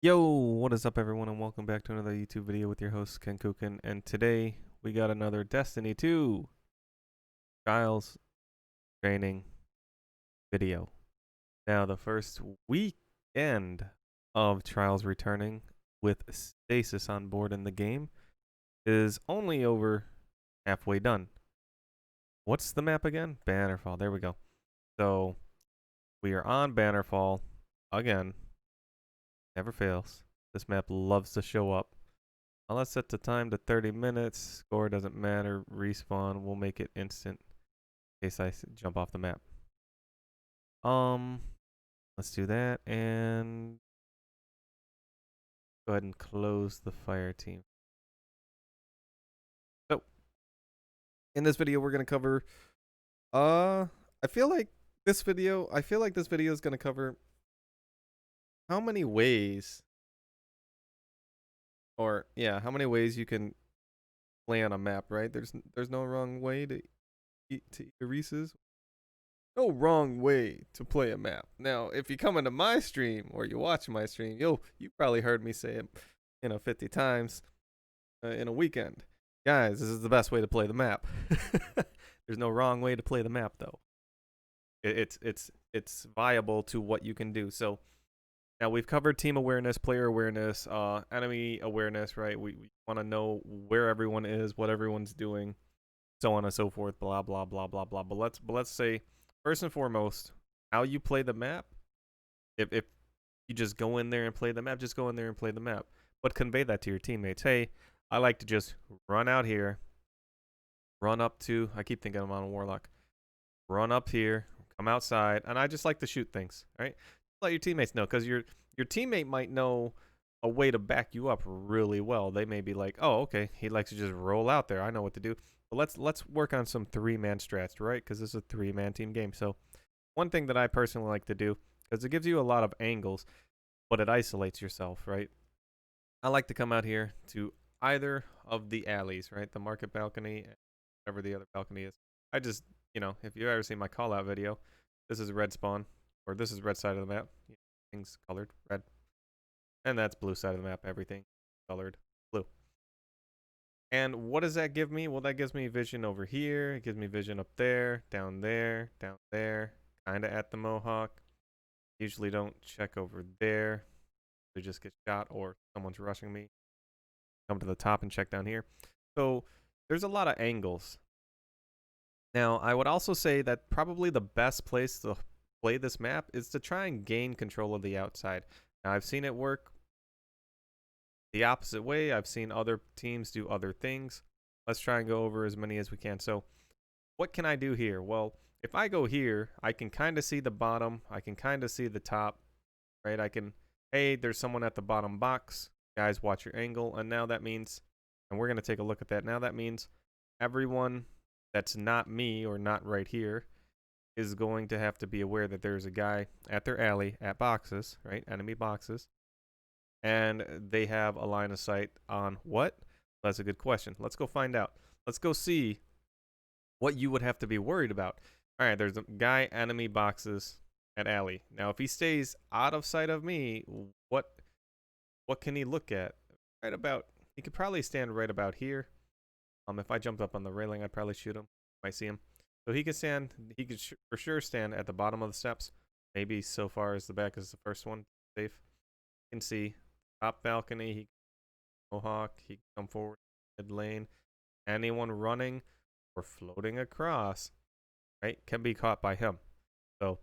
Yo, what is up everyone and welcome back to another YouTube video with your host Kenkukun, and today we got another Destiny 2 Trials training video. Now the first weekend of Trials returning with Stasis on board in the game is only over halfway done. What's the map again? Bannerfall, there we go. So we are on Bannerfall again, never fails. This map loves to show up. Let's set the time to 30 minutes. Score doesn't matter. Respawn. We'll make it instant in case I jump off the map. Let's do that and go ahead and close the fire team. So, in this video, we're gonna cover. I feel like this video. Is gonna cover how many ways, or yeah, how many ways you can play on a map. Right? There's no wrong way to eat Reese's. No wrong way to play a map. Now, if you come into my stream or you watch my stream, you probably heard me say it, 50 times in a weekend. Guys, this is the best way to play the map. There's no wrong way to play the map, though. It's viable to what you can do. So now we've covered team awareness, player awareness, enemy awareness, right? We want to know where everyone is, what everyone's doing, so on and so forth. Blah blah blah blah blah. But let's say first and foremost, how you play the map. If you just go in there and play the map, just go in there and play the map. But convey that to your teammates. Hey, I like to just run out here, run up to. I keep thinking I'm on a warlock. Run up here, come outside, and I just like to shoot things. Right? Let your teammates know, because your teammate might know a way to back you up really well. They may be like, oh, okay, he likes to just roll out there. I know what to do. But let's work on some 3-man strats, right? Because this is a 3-man team game. So one thing that I personally like to do, because it gives you a lot of angles, but it isolates yourself, right? I like to come out here to either of the alleys, right? The market balcony, whatever the other balcony is. I just, if you've ever seen my call out video, this is red spawn, or this is red side of the map. Things colored red. And that's blue side of the map, everything colored blue. And what does that give me? Well, that gives me vision over here. It gives me vision up there, down there, kind of at the Mohawk. Usually don't check over there. They just get shot or someone's rushing me. Come to the top and check down here. So there's a lot of angles. Now, I would also say that probably the best place to play this map is to try and gain control of the outside. Now, I've seen it work the opposite way. I've seen other teams do other things. Let's try and go over as many as we can. So what can I do here? Well, if I go here, I can kind of see the bottom. I can kind of see the top, right? I can, hey, there's someone at the bottom box. Guys, watch your angle. And now that means, and we're going to take a look at that. Now that means everyone that's not me or not right here is going to have to be aware that there's a guy at their alley at boxes, right? Enemy boxes. And they have a line of sight on what? That's a good question. Let's go find out. Let's go see what you would have to be worried about. All right, there's a guy, enemy boxes at alley. Now, if he stays out of sight of me, what can he look at? Right about, he could probably stand right about here. If I jumped up on the railing, I'd probably shoot him. Might see him. So he could stand, he could for sure stand at the bottom of the steps. Maybe so far as the back is the first one. Safe. You can see top balcony, he Mohawk, he can come forward mid lane. Anyone running or floating across, right, can be caught by him. So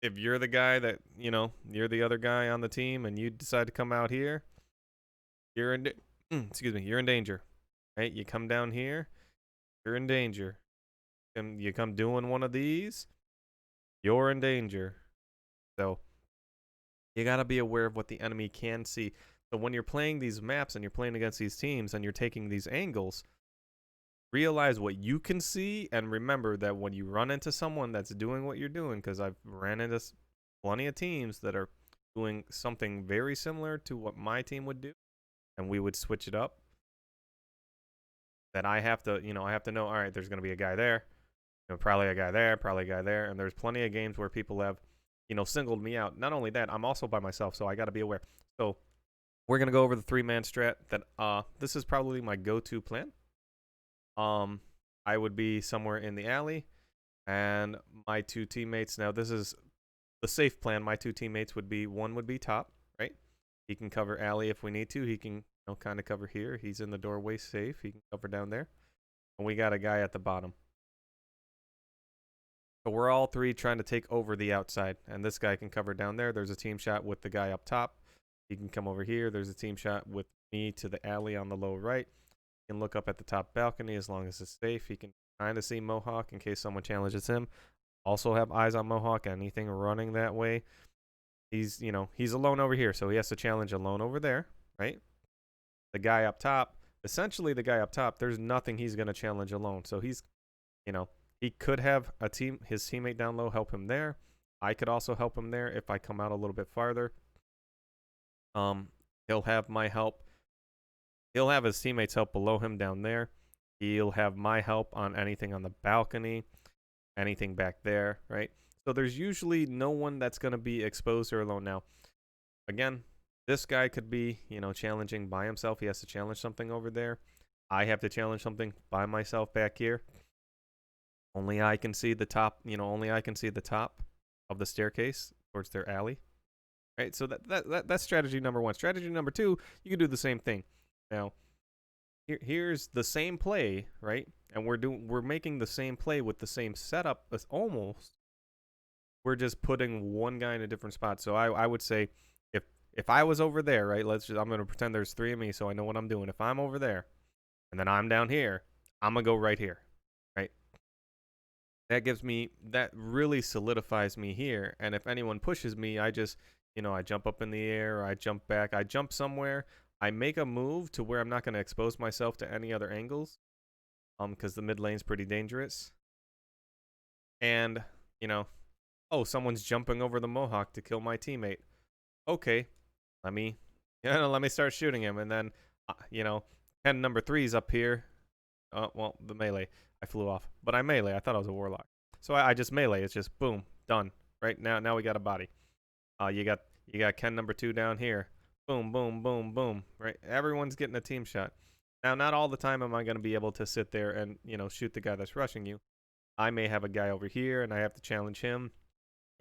if you're the guy that, you're the other guy on the team and you decide to come out here, you're in you're in danger. Right? You come down here, you're in danger. And you come doing one of these, you're in danger. So you got to be aware of what the enemy can see. So when you're playing these maps and you're playing against these teams and you're taking these angles, realize what you can see, and remember that when you run into someone that's doing what you're doing, because I've ran into plenty of teams that are doing something very similar to what my team would do, and we would switch it up, that I have to, all right, there's going to be a guy there, probably a guy there, and there's plenty of games where people have singled me out. Not only that, I'm also by myself, so I got to be aware. So we're gonna go over the 3-man strat. That this is probably my go-to plan. I would be somewhere in the alley, and my 2 teammates. Now this is the safe plan. My 2 teammates would be, one would be top, right? He can cover alley if we need to. He can kind of cover here. He's in the doorway safe. He can cover down there. And we got a guy at the bottom. So we're all 3 trying to take over the outside. And this guy can cover down there. There's a team shot with the guy up top. He can come over here. There's a team shot with me to the alley on the low right. He can look up at the top balcony as long as it's safe. He can kind of see Mohawk in case someone challenges him. Also have eyes on Mohawk. Anything running that way. He's alone over here. So he has to challenge alone over there, right? The guy up top, essentially the guy up top, there's nothing he's going to challenge alone. So he's, he could have his teammate down low help him there. I could also help him there if I come out a little bit farther. He'll have my help. He'll have his teammates help below him down there. He'll have my help on anything on the balcony, anything back there, right? So there's usually no one that's going to be exposed or alone. Now, again, this guy could be, challenging by himself. He has to challenge something over there. I have to challenge something by myself back here. Only I can see the top, only I can see the top of the staircase towards their alley. Right? So that's strategy number 1. Strategy number 2, you can do the same thing. Now, here's the same play, right? And we're making the same play with the same setup as almost. We're just putting one guy in a different spot. So I would say if I was over there, right? I'm going to pretend there's 3 of me so I know what I'm doing. If I'm over there and then I'm down here, I'm going to go right here, right? That really solidifies me here. And if anyone pushes me, I just, I jump up in the air, or I jump back, I jump somewhere. I make a move to where I'm not going to expose myself to any other angles, because the mid lane's pretty dangerous. And, someone's jumping over the Mohawk to kill my teammate. Okay, let me start shooting him, and then, pen number 3's up here. Oh, well, the melee. I flew off, but I melee. I thought I was a warlock, so I just melee. It's just boom, done. Right now we got a body. You got Ken number 2 down here. Boom, boom, boom, boom. Right, everyone's getting a team shot. Now, not all the time am I going to be able to sit there and shoot the guy that's rushing you. I may have a guy over here, and I have to challenge him.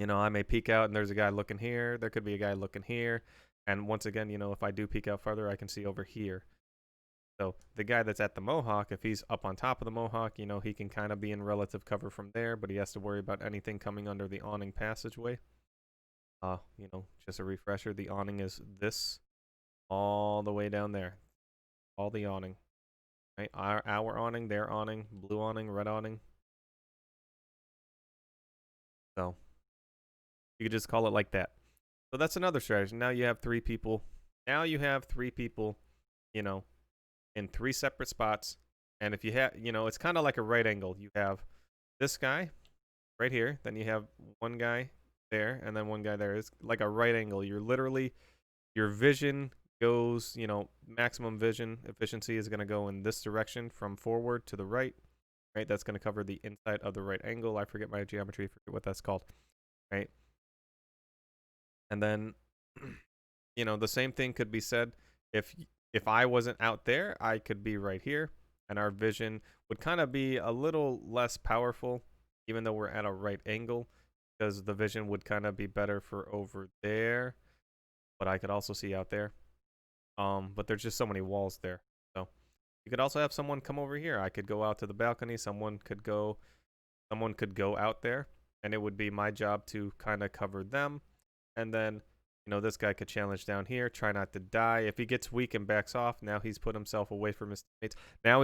I may peek out, and there's a guy looking here. There could be a guy looking here. And once again, if I do peek out farther, I can see over here. So the guy that's at the Mohawk, if he's up on top of the Mohawk, he can kind of be in relative cover from there, but he has to worry about anything coming under the awning passageway. Just a refresher, the awning is this all the way down there. All the awning. Right? Our awning, their awning, blue awning, red awning. So you could just call it like that. So that's another strategy. Now you have 3 people. In 3 separate spots. And if you have, it's kind of like a right angle. You have this guy right here. Then you have one guy there. And then one guy there. It's like a right angle. Your vision goes, maximum vision efficiency is going to go in this direction from forward to the right. Right? That's going to cover the inside of the right angle. I forget my geometry. Forget what that's called. Right? And then, the same thing could be said if I wasn't out there, I could be right here, and our vision would kind of be a little less powerful, even though we're at a right angle, because the vision would kind of be better for over there, but I could also see out there. But there's just so many walls there. So you could also have someone come over here. I could go out to the balcony. Someone could go out there, and it would be my job to kind of cover them, and then this guy could challenge down here, try not to die. If he gets weak and backs off, now he's put himself away from his teammates. Now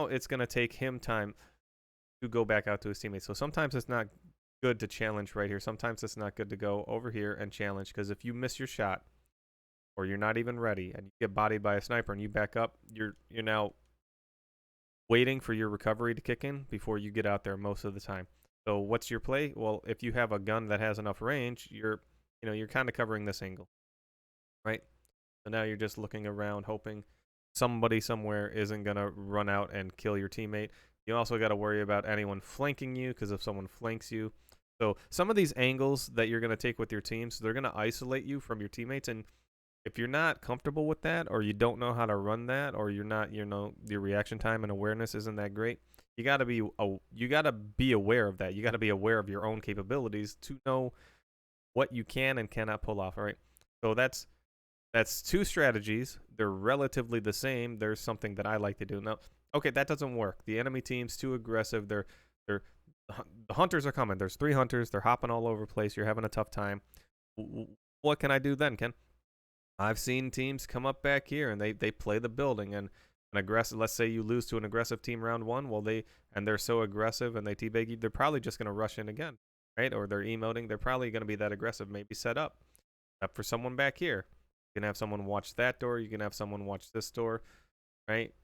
it's going to take him time to go back out to his teammates. So sometimes it's not good to challenge right here. Sometimes it's not good to go over here and challenge, because if you miss your shot or you're not even ready and you get bodied by a sniper and you back up, you're now waiting for your recovery to kick in before you get out there most of the time. So what's your play? Well, if you have a gun that has enough range, you're kind of covering this angle, right? So now you're just looking around, hoping somebody somewhere isn't going to run out and kill your teammate. You also got to worry about anyone flanking you, because if someone flanks you, So some of these angles that you're going to take with your teams, they're going to isolate you from your teammates. And if you're not comfortable with that, or you don't know how to run that, or you're not, your reaction time and awareness isn't that great, you got to be aware of that. You got to be aware of your own capabilities to know what you can and cannot pull off. All right. So that's two strategies. They're relatively the same. There's something that I like to do. Now, okay, that doesn't work. The enemy team's too aggressive. They're the hunters are coming. There's 3 hunters. They're hopping all over the place. You're having a tough time. What can I do then, Ken? I've seen teams come up back here and they play the building and an aggressive. Let's say you lose to an aggressive team round one. Well, they're so aggressive and they teabag you. They're probably just gonna rush in again, right? Or they're emoting. They're probably gonna be that aggressive. Maybe set up for someone back here. You can have someone watch that door. You can have someone watch this door, right?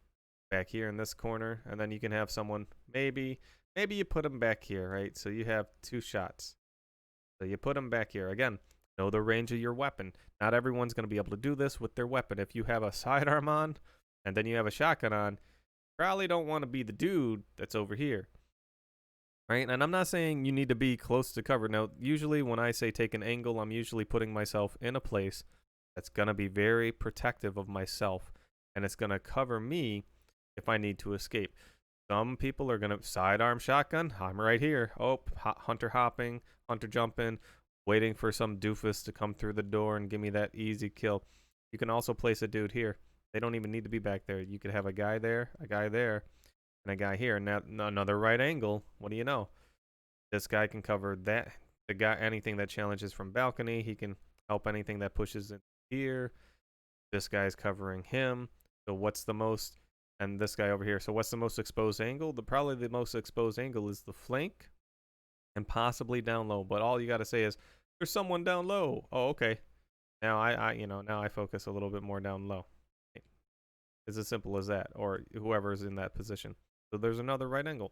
Back here in this corner, and then you can have someone maybe you put them back here, right? So you have 2 shots. So you put them back here again. Know the range of your weapon. Not everyone's going to be able to do this with their weapon. If you have a sidearm on and then you have a shotgun on, you probably don't want to be the dude that's over here. Right? And I'm not saying you need to be close to cover. Now, usually when I say take an angle, I'm usually putting myself in a place that's going to be very protective of myself. And it's going to cover me if I need to escape. Some people are going to sidearm shotgun. I'm right here. Oh, hunter hopping, hunter jumping, waiting for some doofus to come through the door and give me that easy kill. You can also place a dude here. They don't even need to be back there. You could have a guy there, and a guy here. Now another right angle. What do you know? This guy can cover that. The guy, anything that challenges from balcony, he can help anything that pushes in here. This guy's covering him. So what's the most? And this guy over here. So what's the most exposed angle? Probably the most exposed angle is the flank and possibly down low. But all you got to say is, there's someone down low. Oh, okay. Now now I focus a little bit more down low. It's as simple as that, or whoever is in that position. So there's another right angle.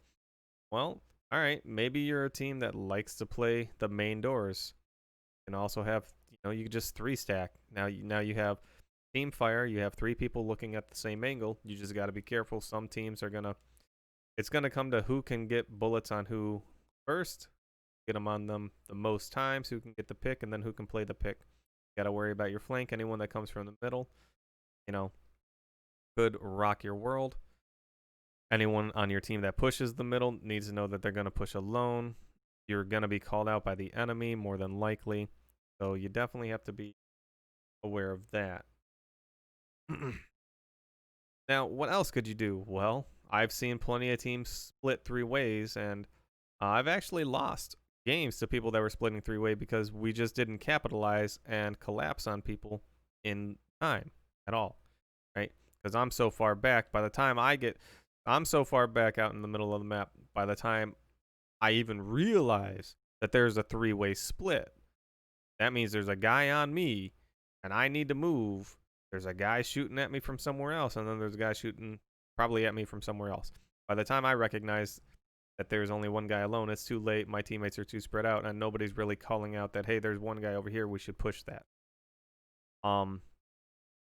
Well, all right. Maybe you're a team that likes to play the main doors. You can also have, you just 3-stack. Now you have team fire. You have 3 people looking at the same angle. You just got to be careful. Some teams are it's gonna come to who can get bullets on who first, get them on them the most times, who can get the pick, and then who can play the pick. You got to worry about your flank. Anyone that comes from the middle, could rock your world. Anyone on your team that pushes the middle needs to know that they're going to push alone. You're going to be called out by the enemy more than likely. So you definitely have to be aware of that. Now, what else could you do? Well, I've seen plenty of teams split 3 ways, and I've actually lost games to people that were splitting 3-way because we just didn't capitalize and collapse on people in time at all, right? Because I'm so far back. I'm so far back out in the middle of the map. By the time I even realize that there's a 3-way split, that means there's a guy on me, and I need to move. There's a guy shooting at me from somewhere else, and then there's a guy shooting probably at me from somewhere else. By the time I recognize that there's only one guy alone, it's too late. My teammates are too spread out, and nobody's really calling out that, hey, there's one guy over here. We should push that. So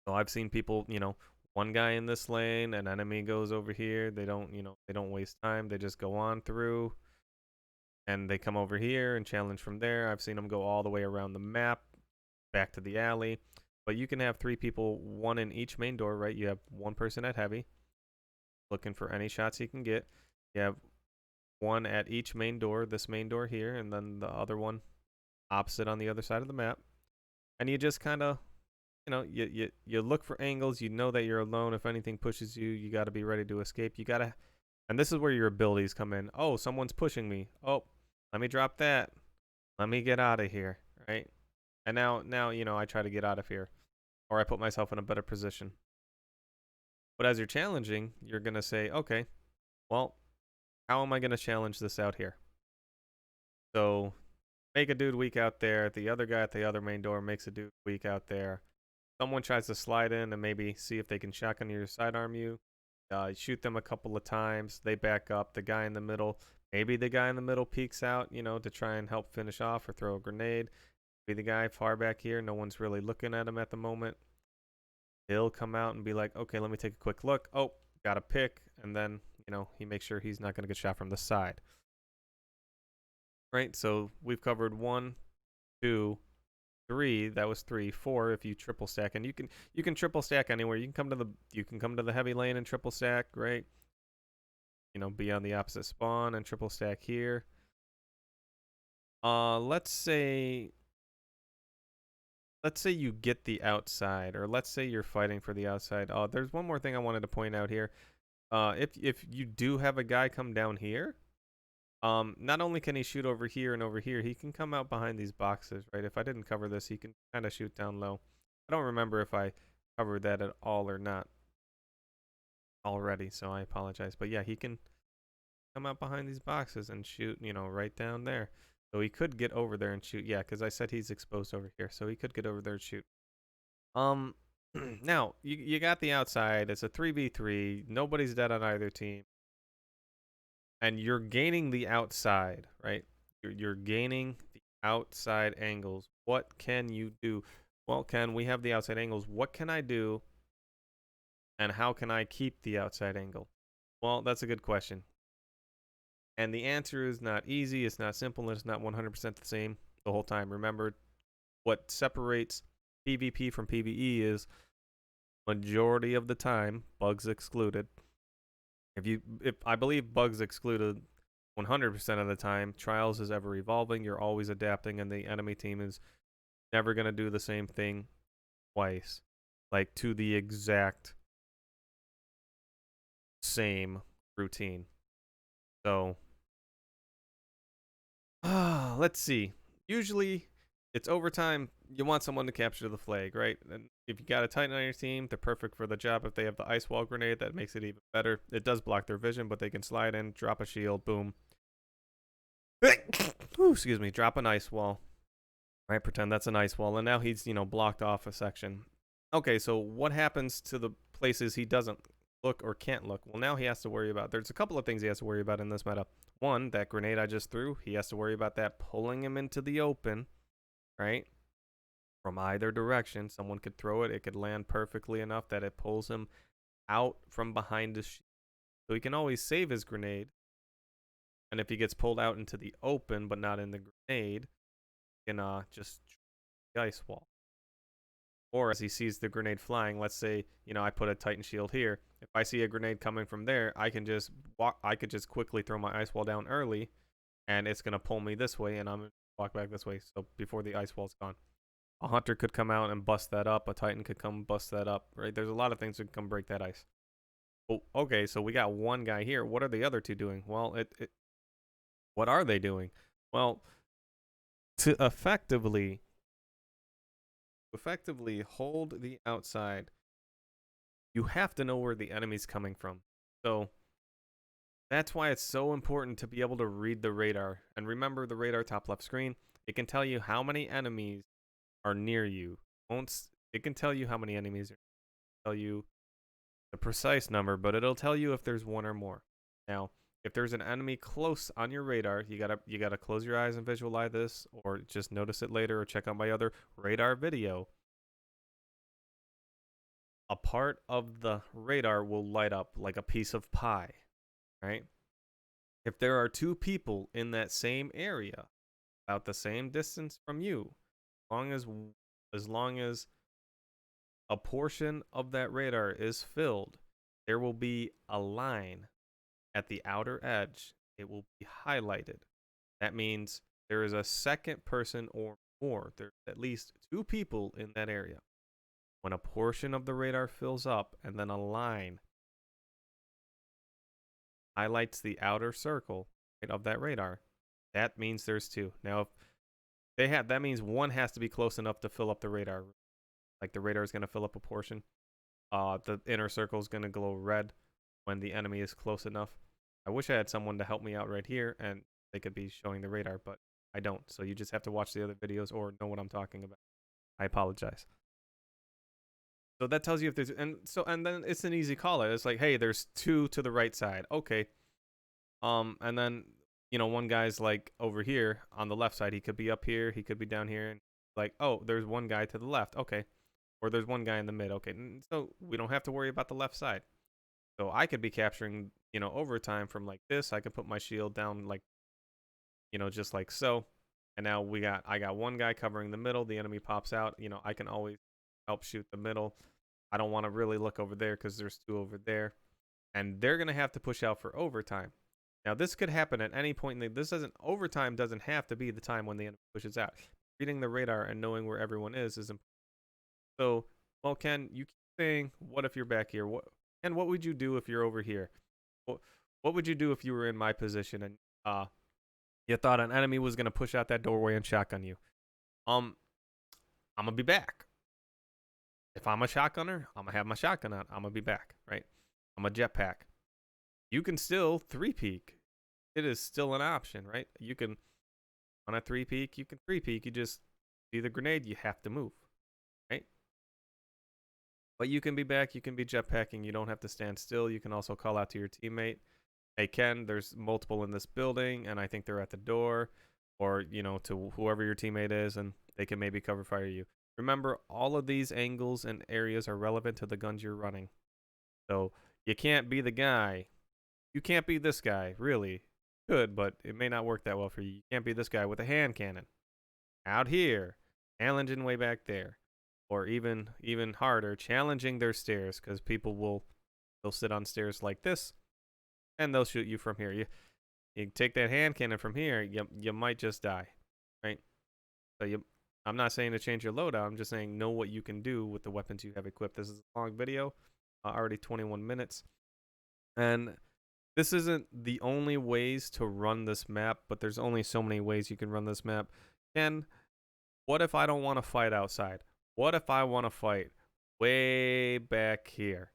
I've seen people, one guy in this lane, an enemy goes over here. They don't waste time. They just go on through, and they come over here and challenge from there. I've seen them go all the way around the map, back to the alley. But you can have 3 people, 1 in each main door, right? You have 1 person at heavy, looking for any shots he can get. You have 1 at each main door, this main door here, and then the other one opposite on the other side of the map. And you just kind of, you look for angles. You know that you're alone. If anything pushes you, you got to be ready to escape. And this is where your abilities come in. Oh, someone's pushing me. Oh, let me drop that. Let me get out of here, right? And now, I try to get out of here, or I put myself in a better position. But as you're challenging, you're going to say, okay, well, how am I going to challenge this out here? So make a dude weak out there. The other guy at the other main door makes a dude weak out there. Someone tries to slide in and maybe see if they can shotgun you or sidearm you. Shoot them a couple of times. They back up. The guy in the middle, maybe the guy in the middle peeks out, to try and help finish off or throw a grenade. Maybe the guy far back here, no one's really looking at him at the moment. He'll come out and be like, okay, let me take a quick look. Oh, got a pick. And then, he makes sure he's not going to get shot from the side. right? So we've covered 1, 2, 3. That was 3, 4 if you triple stack, and you can triple stack anywhere. You can come to the heavy lane and triple stack, right? Be on the opposite spawn and triple stack here. Let's say you get the outside, or let's say you're fighting for the outside. There's one more thing I wanted to point out here. If you do have a guy come down here, not only can he shoot over here and over here, he can come out behind these boxes, right? If I didn't cover this, he can kind of shoot down low. I don't remember if I covered that at all or not already, so I apologize. But yeah, he can come out behind these boxes and shoot, right down there. So he could get over there and shoot. Yeah, because I said he's exposed over here, so he could get over there and shoot. Um, now you got the outside. It's a 3v3. Nobody's dead on either team, and you're gaining the outside, right? You're gaining the outside angles. What can you do? Well, Ken, we have the outside angles. What can I do, and how can I keep the outside angle? Well, that's a good question. And the answer is not easy, it's not simple, and it's not 100% the same the whole time. Remember, what separates PvP from PvE is majority of the time, bugs excluded. If I believe bugs excluded 100% of the time, Trials is ever evolving, you're always adapting, and the enemy team is never going to do the same thing twice, like to the exact same routine. So let's see. Usually, it's overtime. You want someone to capture the flag, right? And if you got a Titan on your team, they're perfect for the job. If they have the ice wall grenade, that makes it even better. It does block their vision, but they can slide in, drop a shield, boom. Ooh, excuse me, drop an ice wall. Right, pretend that's an ice wall, and now he's, blocked off a section. Okay, so what happens to the places he doesn't look or can't look? Well, now he has to worry about. There's a couple of things he has to worry about in this meta. One, that grenade I just threw, he has to worry about that pulling him into the open, right? From either direction. Someone could throw it, it could land perfectly enough that it pulls him out from behind his shield. So he can always save his grenade. And if he gets pulled out into the open but not in the grenade, he can just the ice wall. Or as he sees the grenade flying, let's say, I put a Titan shield here. If I see a grenade coming from there, I can just quickly throw my ice wall down early, and it's gonna pull me this way, and I'm gonna walk back this way. So before the ice wall's gone, a hunter could come out and bust that up. A Titan could come bust that up. Right? There's a lot of things that can come break that ice. Oh, okay, so we got one guy here. What are the other two doing? Well, what are they doing? Well, to effectively hold the outside, you have to know where the enemy's coming from. So that's why it's so important to be able to read the radar. And remember the radar top left screen, it can tell you how many enemies are near you. It can tell you how many enemies are, tell you the precise number, but it'll tell you if there's one or more. Now, if there's an enemy close on your radar, you gotta close your eyes and visualize this, or just notice it later, or check out my other radar video. A part of the radar will light up like a piece of pie, right? If there are two people in that same area, about the same distance from you, as long as a portion of that radar is filled, there will be a line at the outer edge. It will be highlighted. That means there is a second person or more. There's at least two people in that area. When a portion of the radar fills up and then a line highlights the outer circle of that radar, that means there's two. Now, if that means one has to be close enough to fill up the radar. Like the radar is going to fill up a portion. The inner circle is going to glow red when the enemy is close enough. I wish I had someone to help me out right here and they could be showing the radar, but I don't. So you just have to watch the other videos or know what I'm talking about. I apologize. So that tells you if there's, and then it's an easy call it. It's like, hey, there's two to the right side. Okay. And then, one guy's like over here on the left side. He could be up here. He could be down here. And like, oh, there's one guy to the left. Okay. Or there's one guy in the mid. Okay. So we don't have to worry about the left side. So I could be capturing, overtime from like this. I could put my shield down like just like so. And now I got one guy covering the middle. The enemy pops out. I can always help shoot the middle. I don't want to really look over there because there's two over there. And they're going to have to push out for overtime. Now, this could happen at any point. Overtime doesn't have to be the time when the enemy pushes out. Reading the radar and knowing where everyone is important. So, well, Ken, you keep saying, what if you're back here? What would you do if you're over here? What would you do if you were in my position and you thought an enemy was going to push out that doorway and shotgun you? I'm going to be back. If I'm a shotgunner, I'm going to have my shotgun out. I'm going to be back, right? I'm a jetpack. You can still 3-peek. It is still an option, right? You can, on a 3-peek, you can 3-peek. You just see the grenade, you have to move, right? But you can be back, you can be jetpacking. You don't have to stand still. You can also call out to your teammate. Hey, Ken, there's multiple in this building, and I think they're at the door. Or, to whoever your teammate is, and they can maybe cover fire you. Remember, all of these angles and areas are relevant to the guns you're running. So you can't be the guy. You can't be this guy, really. Good, but it may not work that well for you. You can't be this guy with a hand cannon. Out here, challenging way back there. Or even harder, challenging their stairs, because they'll sit on stairs like this, and they'll shoot you from here. You take that hand cannon from here, you might just die, right? So I'm not saying to change your loadout. I'm just saying know what you can do with the weapons you have equipped. This is a long video, already 21 minutes. And this isn't the only ways to run this map, but there's only so many ways you can run this map. And what if I don't want to fight outside? What if I want to fight way back here?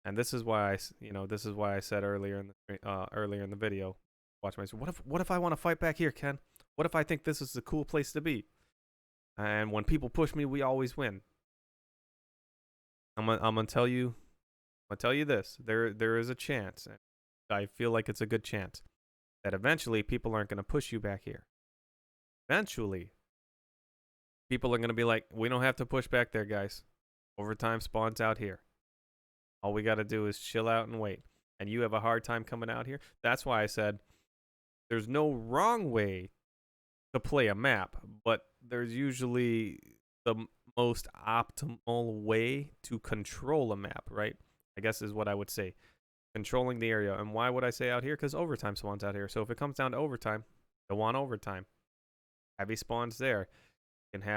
And this is why I said earlier in the video, watch my. What if I want to fight back here, Ken? What if I think this is a cool place to be? And when people push me, we always win. I'm gonna tell you this. There is a chance. I feel like it's a good chance that eventually people aren't gonna push you back here. Eventually, people are gonna be like, we don't have to push back there, guys. Overtime spawns out here. All we gotta do is chill out and wait. And you have a hard time coming out here. That's why I said there's no wrong way to play a map, but there's usually the most optimal way to control a map, right? I guess is what I would say. Controlling the area. And why would I say out here? Because overtime spawns out here. So if it comes down to overtime, you'll want overtime. Heavy spawns there. You can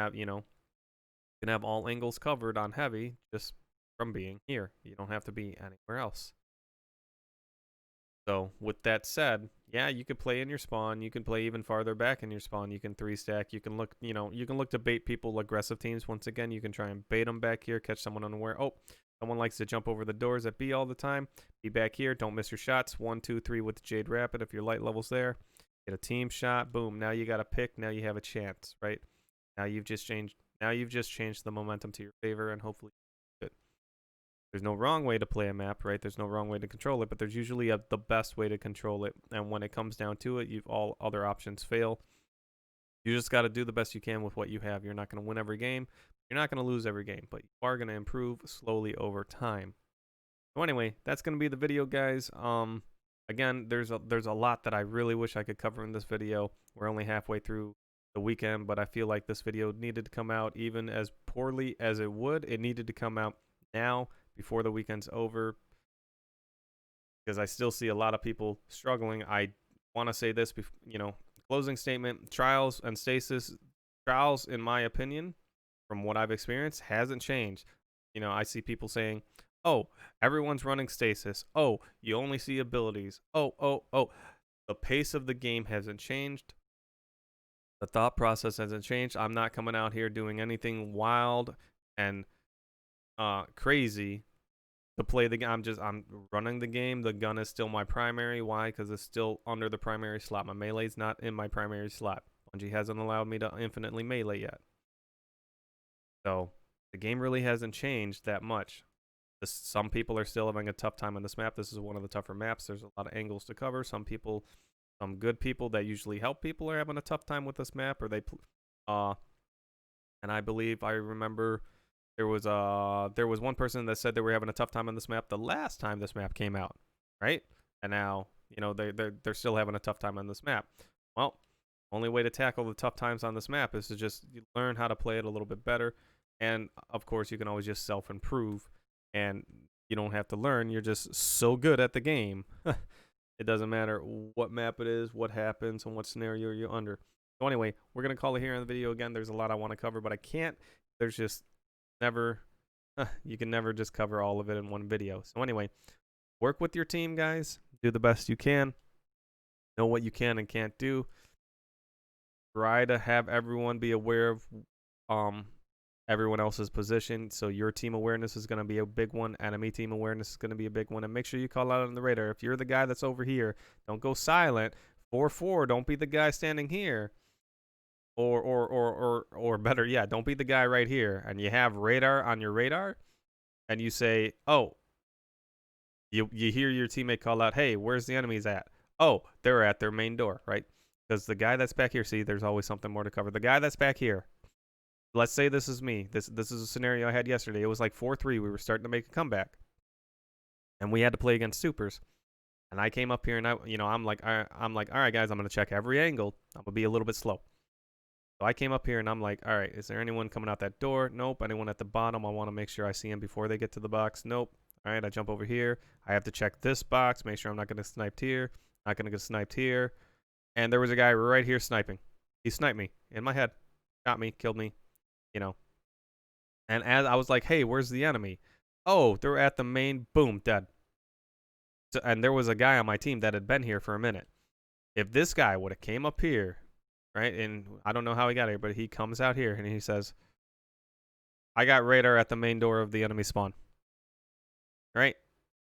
have all angles covered on heavy just from being here. You don't have to be anywhere else. So with that said, yeah, you could play in your spawn. You can play even farther back in your spawn. You can 3-stack. You can look, you can look to bait people, aggressive teams. Once again, you can try and bait them back here, catch someone unaware. Oh, someone likes to jump over the doors at B all the time. Be back here. Don't miss your shots. 1, 2, 3 with the Jade Rapid if your light level's there. Get a team shot. Boom. Now you got a pick. Now you have a chance, right? Now you've just changed the momentum to your favor, and hopefully there's no wrong way to play a map, right? There's no wrong way to control it, but there's usually the best way to control it. And when it comes down to it, all other options fail. You just got to do the best you can with what you have. You're not going to win every game. You're not going to lose every game, but you are going to improve slowly over time. So anyway, that's going to be the video, guys. Again, there's a lot that I really wish I could cover in this video. We're only halfway through the weekend, but I feel like this video needed to come out, even as poorly as it would. It needed to come out now, before the weekend's over, because I still see a lot of people struggling. I want to say this, closing statement: trials and stasis. Trials, in my opinion, from what I've experienced, hasn't changed. I see people saying, oh, everyone's running stasis. Oh, you only see abilities. Oh. The pace of the game hasn't changed. The thought process hasn't changed. I'm not coming out here doing anything wild and crazy to play the game. I'm running the game. The gun is still my primary. Why? Because it's still under the primary slot. My melee's not in my primary slot. Bungie hasn't allowed me to infinitely melee yet. So the game really hasn't changed that much. Some people are still having a tough time on this map. This is one of the tougher maps. There's a lot of angles to cover. Some good people that usually help people are having a tough time with this map, and I believe I remember there was one person that said they were having a tough time on this map the last time this map came out, right? And now they're still having a tough time on this map. Well, Only way to tackle the tough times on this map is to just learn how to play it a little bit better. And of course, you can always just self-improve, and you don't have to learn. You're just so good at the game. It doesn't matter what map it is, what happens, and what scenario you're under. So anyway, we're going to call it here in the video. Again, there's a lot I want to cover, but I can't. There's just never, you can never just cover all of it in one video. So anyway, work with your team, guys. Do the best you can. Know what you can and can't do. Try to have everyone be aware of everyone else's position. So your team awareness is going to be a big one. Enemy team awareness is going to be a big one. And make sure you call out on the radar. If you're the guy that's over here, don't go silent. 4-4, don't be the guy standing here. Or better, yeah, don't be the guy right here. And you have radar on your radar, and you say, oh, you hear your teammate call out, hey, where's the enemies at? Oh, they're at their main door, right? Because the guy that's back here, see, there's always something more to cover. The guy that's back here, let's say this is me. This is a scenario I had yesterday. It was like 4-3. We were starting to make a comeback, and we had to play against supers. And I came up here, and I'm like, all right, guys, I'm gonna check every angle. I'm gonna be a little bit slow. So I came up here, and I'm like, all right, is there anyone coming out that door? Nope. Anyone at the bottom? I want to make sure I see him before they get to the box. Nope. All right, I jump over here. I have to check this box, make sure I'm not getting sniped here. Not gonna get sniped here. And there was a guy right here sniping. He sniped me in my head, got me, killed me, And as I was like, hey, where's the enemy? Oh, they're at the main, boom, dead. So, and there was a guy on my team that had been here for a minute. If this guy would have came up here, right, and I don't know how he got here, but he comes out here and he says, I got radar at the main door of the enemy spawn. Right?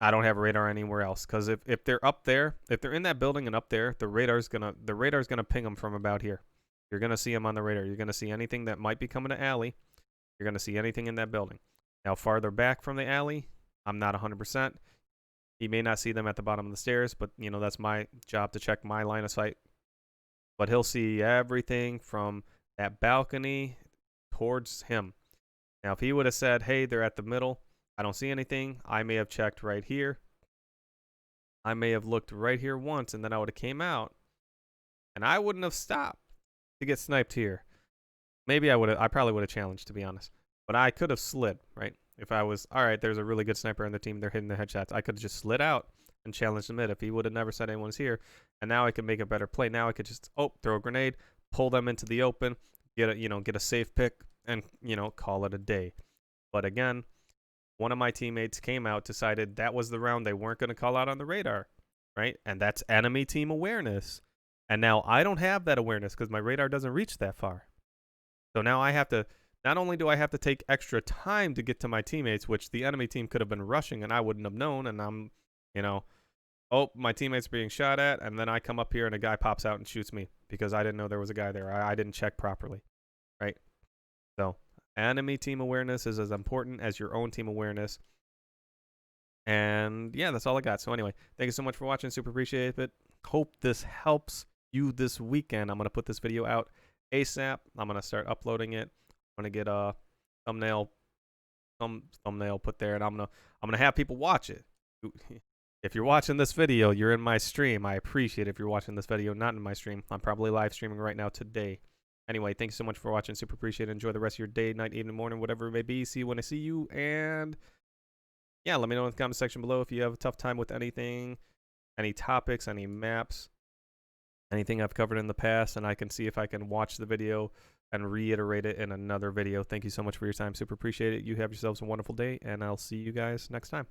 I don't have radar anywhere else, because if they're up there, if they're in that building and up there, the radar's gonna ping them from about here. You're gonna see them on the radar. You're gonna see anything that might be coming to alley. You're gonna see anything in that building. Now farther back from the alley, I'm not 100%. He may not see them at the bottom of the stairs, but that's my job to check my line of sight. But he'll see everything from that balcony towards him. Now if he would have said, hey, they're at the middle, I don't see anything, I may have checked right here. I may have looked right here once, and then I would have came out, and I wouldn't have stopped to get sniped here. Maybe I probably would have challenged, to be honest. But I could have slid, right? If I was, all right, there's a really good sniper on the team, they're hitting the headshots, I could have just slid out and challenged the mid if he would have never said anyone's here. And now I could make a better play. Now I could just, throw a grenade, pull them into the open, get a safe pick, and, call it a day. But again, one of my teammates came out, decided that was the round they weren't going to call out on the radar, right? And that's enemy team awareness. And now I don't have that awareness because my radar doesn't reach that far. So now I have to, not only do I have to take extra time to get to my teammates, which the enemy team could have been rushing and I wouldn't have known, and I'm, my teammate's being shot at, and then I come up here and a guy pops out and shoots me because I didn't know there was a guy there. I didn't check properly, right? So enemy team awareness is as important as your own team awareness. And yeah, that's all I got. So anyway, thank you so much for watching. Super appreciate it. Hope this helps you this weekend. I'm going to put this video out ASAP. I'm going to start uploading it. I'm going to get a thumbnail put there, and I'm going to have people watch it. If you're watching this video, you're in my stream. I appreciate it. If you're watching this video not in my stream, I'm probably live streaming right now today. Anyway, thanks so much for watching. Super appreciate it. Enjoy the rest of your day, night, evening, morning, whatever it may be. See you when I see you. And yeah, let me know in the comment section below if you have a tough time with anything, any topics, any maps, anything I've covered in the past, and I can see if I can watch the video and reiterate it in another video. Thank you so much for your time. Super appreciate it. You have yourselves a wonderful day, and I'll see you guys next time.